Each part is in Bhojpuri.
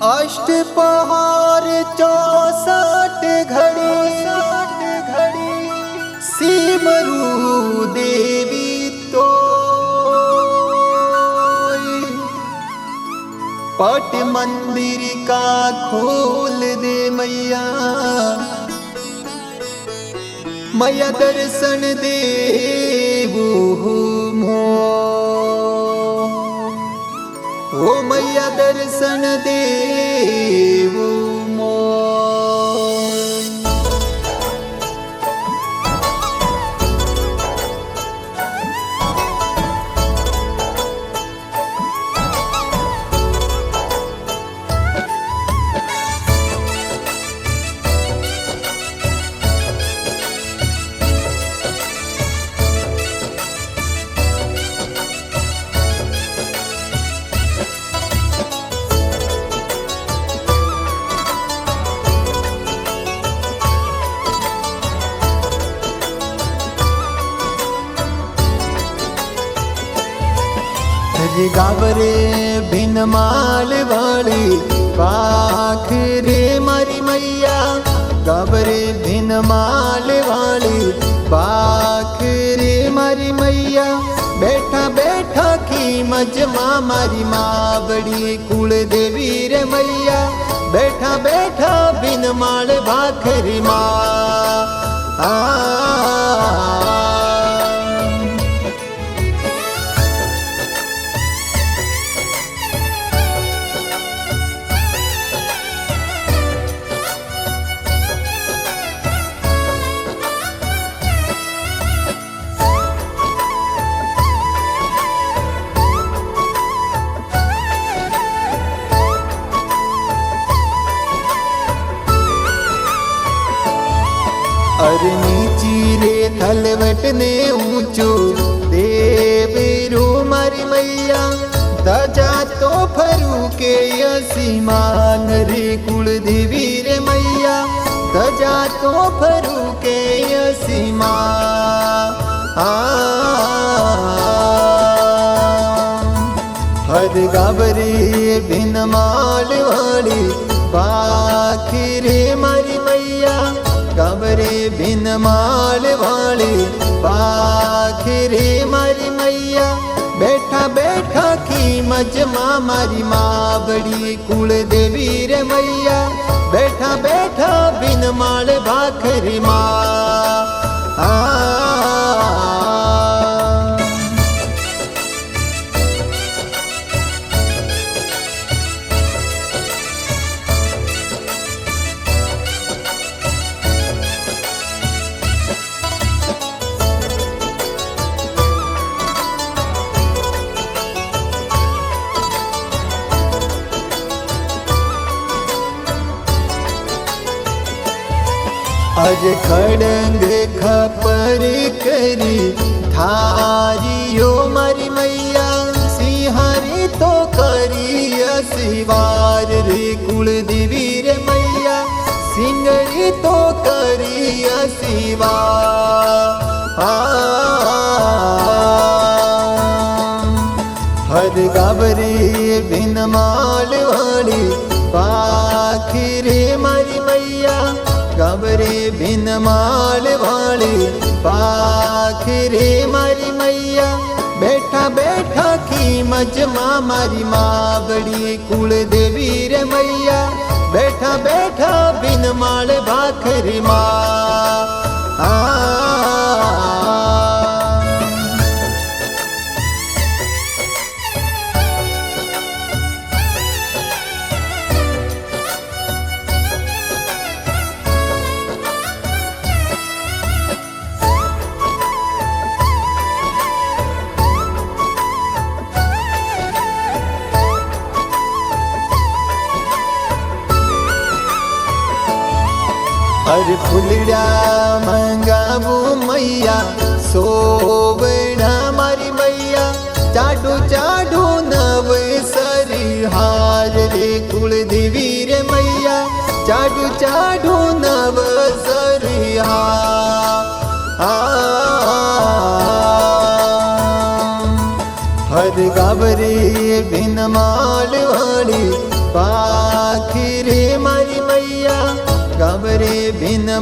अष्टपहार 64 घड़ी सिमरू देवी तो पट मंदिर का खोल दे मैया, मैया दर्शन देवो मो, ओ मैया दर्शन देवो मो। गावरे बिन माल वाली पाख रे मारी मैया, गावरे बिन माल वाली पाख रे मारी मैया। बैठा बैठा की मजमा मारी माँ बड़ी कुल देवी रे मैया, बैठा बैठा बिन माल भाखरी माँ अरे नीची रे थलवट ने ऊंचो देवेरो मारी मैया, दजा तो फरू के यसीमान रे कुल देवी रे मैया, दजा तो फरू के यसीमान। हर गावरे बिन माल वाली पाखिरे मारी मैया, गावरे बिन माल वाली पाखिरे मारी मैया। बैठा बैठा की मजमा मारी माँ बड़ी कुल देवी रे मैया, बैठा बैठा बिन माल भाखरी माँ अज खड़ंग खपर करी थारियो मारी मैया, सिंहारी तो करी सिवार रे कुल देवी रे मैया, सिंगरी तो करी सिवार। हर गावरे बिन माल वाली पाखिरे मारी मैया, गावरे बिन माल वाली पाखिरे मारी मैया। बैठा बैठा की मजमा मारी माँ बड़ी कुल देवी रे मैया, बैठा बैठा बिन माल भाखरी माँ अरे फुलड़ा मंगावू मैया, सोवड़ा मारी मैया, चाडू चाडू नव सरी हार रे कुल देवी रे मैया, चाडू चाडू नव सरी हर गावरे बिन माल वाली पाख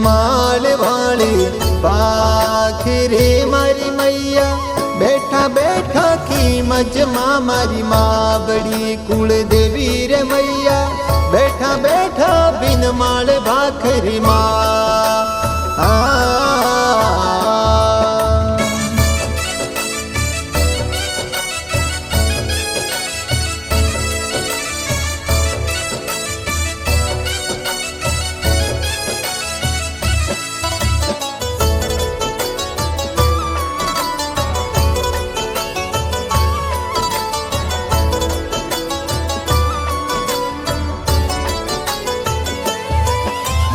માળ વાળી પાખરે મારી મૈયા બેઠા બેઠા ખીમજમાં મારી માવડી કુળદેવી રે મૈયા બેઠા બેઠા બિન માળ ભાખરી માં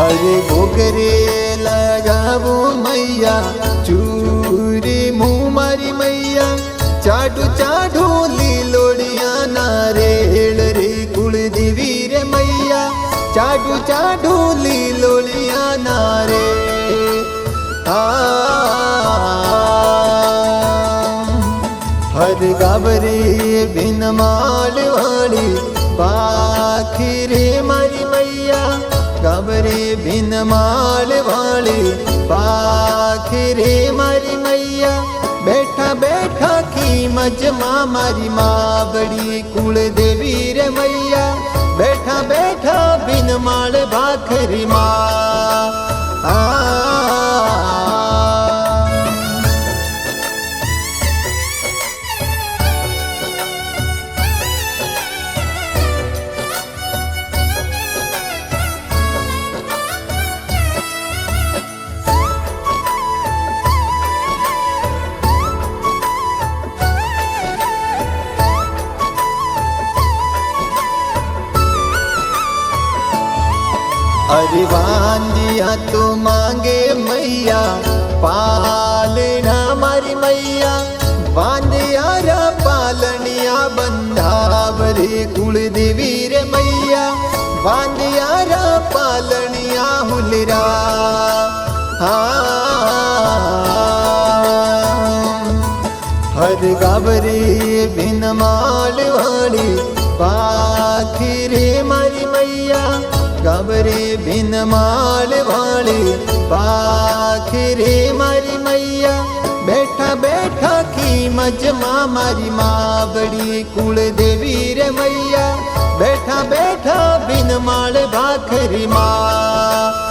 અરે ભોગરે લગાવો મૈયા ચૂરી મું મારી મૈયા ચાડુ ચાડુ લીલોડિયા ના રેળ રે કુળદેવી રે મૈયા ચાડુ ચાડુ લીલોડિયા ના રે હર ગાબરે બિન માળ વાળી પાખી રે મારી મૈયા ગાબરે બિન માળ વાળી પાખરે મારી મૈયા બેઠા બેઠા ખીમજમાં મારી માવડી કુળદેવી રે મૈયા બેઠા બેઠા બિન માળ ભાખરી માં अरे वांदिया तो मांगे मैया पालना मारी मैया वांदिया रा पालनिया बंधावरे कुलदेवी रे मैया वांदिया रा पालनिया हुलरा हर गाबरे बिन माल वाली पाखरे मारी मैया गाबरे बिन माल वाली पाखरे मारी मैया बैठा बैठा खीमजમાં મારી માવડી કુળદેવી રે મૈયા બેઠા બેઠા બિન માળ ભાખરી માં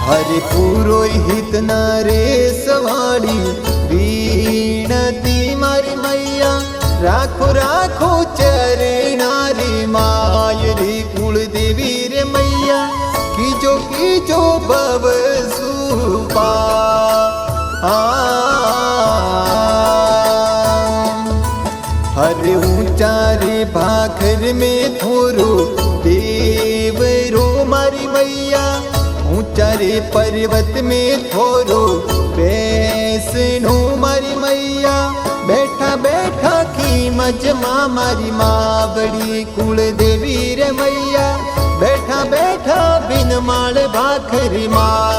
हरे पुरोहित नरेश वाली वीणती मारी मैया राखो राखो चरणारी मायरी कुलदेवी रे मैया कीजो भव सुपा हरे ऊंचा रे भाखर में थोरो देव रो मारी मैया ऊंचा रे पर्वत में थोरो बैसनो मारी मैया बैठा बैठा खीमजમાં મારી માવડી કુળદેવી રે મૈયા બેઠા બેઠા બિન માળ ભાખરી માં